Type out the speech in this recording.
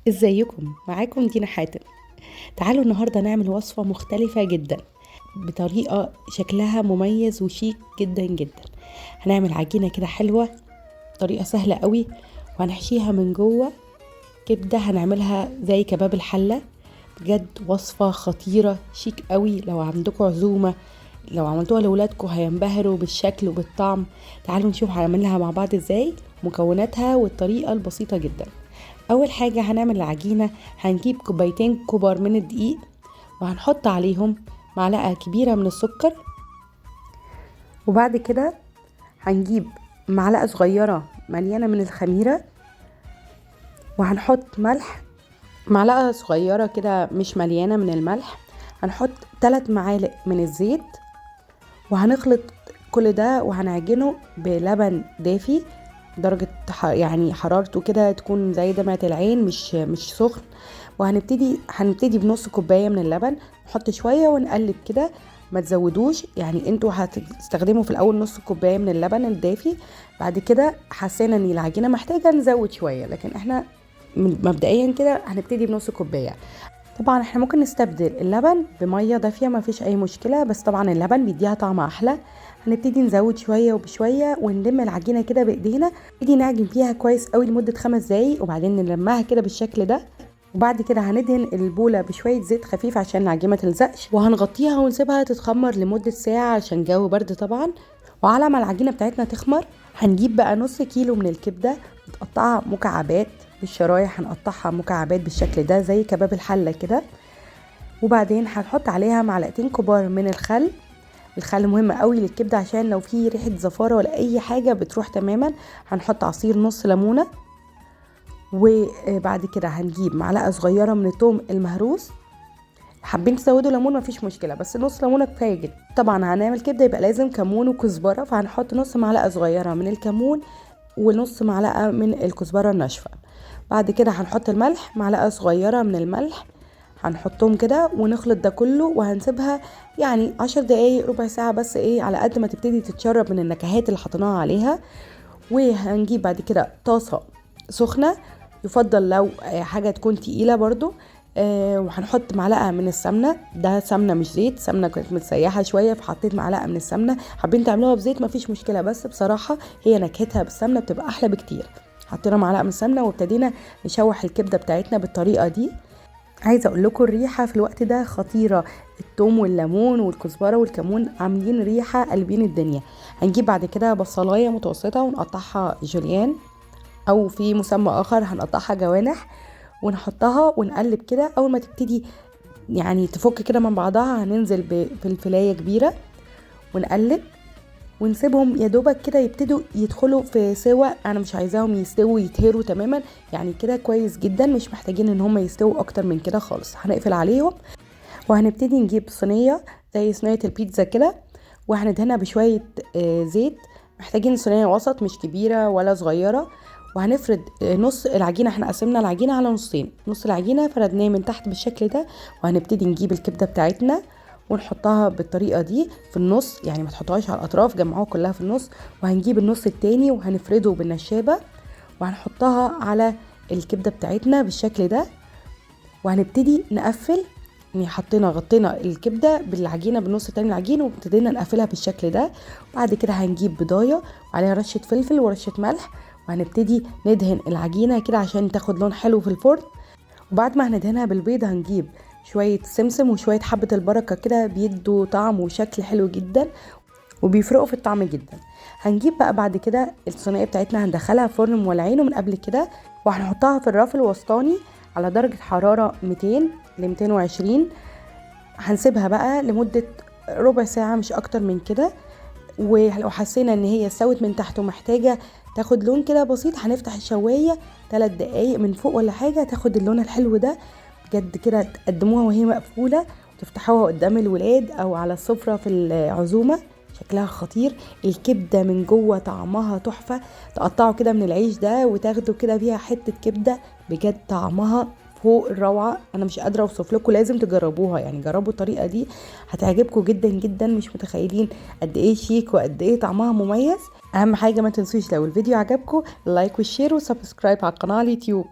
ازيكم؟ معاكم دينا حاتم. تعالوا النهاردة نعمل وصفة مختلفة جدا بطريقة شكلها مميز وشيك جدا جدا. هنعمل عجينة كده حلوة، طريقة سهلة قوي، وهنحشيها من جوه كبدة. هنعملها زي كباب الحلة. بجد وصفة خطيرة شيك قوي. لو عندكم عزومة، لو عملتوها لأولادكم هينبهروا بالشكل وبالطعم. تعالوا نشوف هنعملها مع بعض ازاي، مكوناتها والطريقة البسيطة جدا. اول حاجة هنعمل العجينة، هنجيب كوبايتين كبار من الدقيق، وهنحط عليهم معلقة كبيرة من السكر، وبعد كده هنجيب معلقة صغيرة مليانة من الخميرة، وهنحط ملح معلقة صغيرة كده مش مليانة من الملح. هنحط 3 معالق من الزيت، وهنخلط كل ده وهنعجنه بلبن دافي، درجة يعني حرارته كده تكون زي دمعة العين، مش سخن. هنبتدي بنص كوباية من اللبن، نحط شوية ونقلب كده، ما تزودوش. يعني انتوا هتستخدموا في الاول نص كوباية من اللبن الدافي، بعد كده حسينا ان العجينة محتاجة نزود شوية، لكن احنا مبدئيا كده هنبتدي بنص كوباية. طبعا احنا ممكن نستبدل اللبن بمية دافية، ما فيش اي مشكلة، بس طبعا اللبن بيديها طعم احلى. هنبتدي نزود شوية وبشوية ونلم العجينة كده بايدينا، نبتدي نعجن فيها كويس قوي لمدة 5 دقايق، وبعدين نلمها كده بالشكل ده. وبعد كده هندهن البولة بشوية زيت خفيف عشان العجينة ما تلزقش، وهنغطيها ونسيبها تتخمر لمدة ساعة عشان جو برد طبعا. وعلى ما العجينة بتاعتنا تخمر، هنجيب بقى نص كيلو من الكبدة نقطعها مكعبات بالشرايح، هنقطعها مكعبات بالشكل ده زي كباب الحلة كده. وبعدين هنحط عليها معلقتين كبار من الخل. الخل مهم قوي للكبدة عشان لو في ريحة زفارة ولا اي حاجة بتروح تماما. هنحط عصير نص ليمونة، وبعد كده هنجيب معلقة صغيرة من الثوم المهروس. حابين تزودوا ليمون مفيش مشكلة، بس نص ليمونة كفاية جدا. طبعا هنعمل كبدة يبقى لازم كمون وكزبرة، فهنحط نص معلقة صغيرة من الكمون ونص معلقة من الكزبرة الناشفة. بعد كده هنحط الملح، معلقة صغيرة من الملح، هنحطهم كده ونخلط ده كله، وهنسيبها يعني 10 دقايق ربع ساعة، بس على قد ما تبتدي تتشرب من النكهات اللي حطيناها عليها. وهنجيب بعد كده طاسة سخنة، يفضل لو حاجة تكون تقيلة برضو. وهنحط معلقة من السمنة، ده سمنة مش زيت، سمنة كانت متسيحة شوية فحطيت معلقة من السمنة. حابين تعملوها بزيت مفيش مشكلة، بس بصراحة هي نكهتها بالسمنة بتبقى أحلى بكتير. حطينا معلقة من السمنة وابتدينا نشوح الكبدة بتاعتنا بالطريقة دي. عايزه اقول لكم الريحه في الوقت ده خطيره، الثوم والليمون والكزبره والكمون عاملين ريحه قلبين الدنيا. هنجيب بعد كده بصلايه متوسطه ونقطعها جوليان، او في مسمى اخر هنقطعها جوانح، ونحطها ونقلب كده. اول ما تبتدي يعني تفك كده من بعضها، هننزل بفلفلايه كبيره ونقلب ونسيبهم يا دوبك كده يبتدوا يدخلوا في سوا. انا مش عايزاهم يستووا يتهروا تماما، يعني كده كويس جدا، مش محتاجين ان هم يستووا اكتر من كده خالص. هنقفل عليهم وهنبتدي نجيب صينيه زي صينيه البيتزا كده، وهندهنها بشويه زيت. محتاجين صينيه وسط مش كبيره ولا صغيره. وهنفرد نص العجينه، احنا قسمنا العجينه على نصين، نص العجينه فردناه من تحت بالشكل ده. وهنبتدي نجيب الكبده بتاعتنا ونحطها بالطريقه دي في النص، يعني ما تحطوهاش على الاطراف، جمعوها كلها في النص. وهنجيب النص التاني وهنفرده بالنشابه وهنحطها على الكبده بتاعتنا بالشكل ده. وهنبتدي نقفل، يعني غطينا الكبده بالعجينه بالنص التاني من العجين، وابتدينا نقفلها بالشكل ده. وبعد كده هنجيب بضايه وعليها رشه فلفل ورشه ملح، وهنبتدي ندهن العجينه كده عشان تاخد لون حلو في الفرن. وبعد ما هندهنها بالبيض هنجيب شوية سمسم وشوية حبة البركة كده، بيدوا طعم وشكل حلو جدا وبيفرقوا في الطعم جدا. هنجيب بقى بعد كده الصينية بتاعتنا، هندخلها فرن مولعينه من قبل كده، وهنحطها في الرف الوسطاني على درجة حرارة 200 ل 220. هنسيبها بقى لمدة ربع ساعة مش اكتر من كده. ولو حسينا ان هي استوت من تحت ومحتاجة تاخد لون كده بسيط، هنفتح الشواية 3 دقايق من فوق ولا حاجة تاخد اللون الحلو ده. بجد كده تقدموها وهي مقفولة، وتفتحوها قدام الولاد او على السفرة في العزومة، شكلها خطير. الكبدة من جوه طعمها تحفة، تقطعوا كده من العيش ده وتاخدوا كده فيها حتة كبدة، بجد طعمها فوق الروعة. انا مش قادرة اوصف لكم، لازم تجربوها، يعني جربوا الطريقة دي هتعجبكم جدا جدا. مش متخيلين قد ايه شيك وقد ايه طعمها مميز. اهم حاجة ما تنسوش لو الفيديو عجبكم اللايك والشير وسبسكرايب على القناة على اليوتيوب.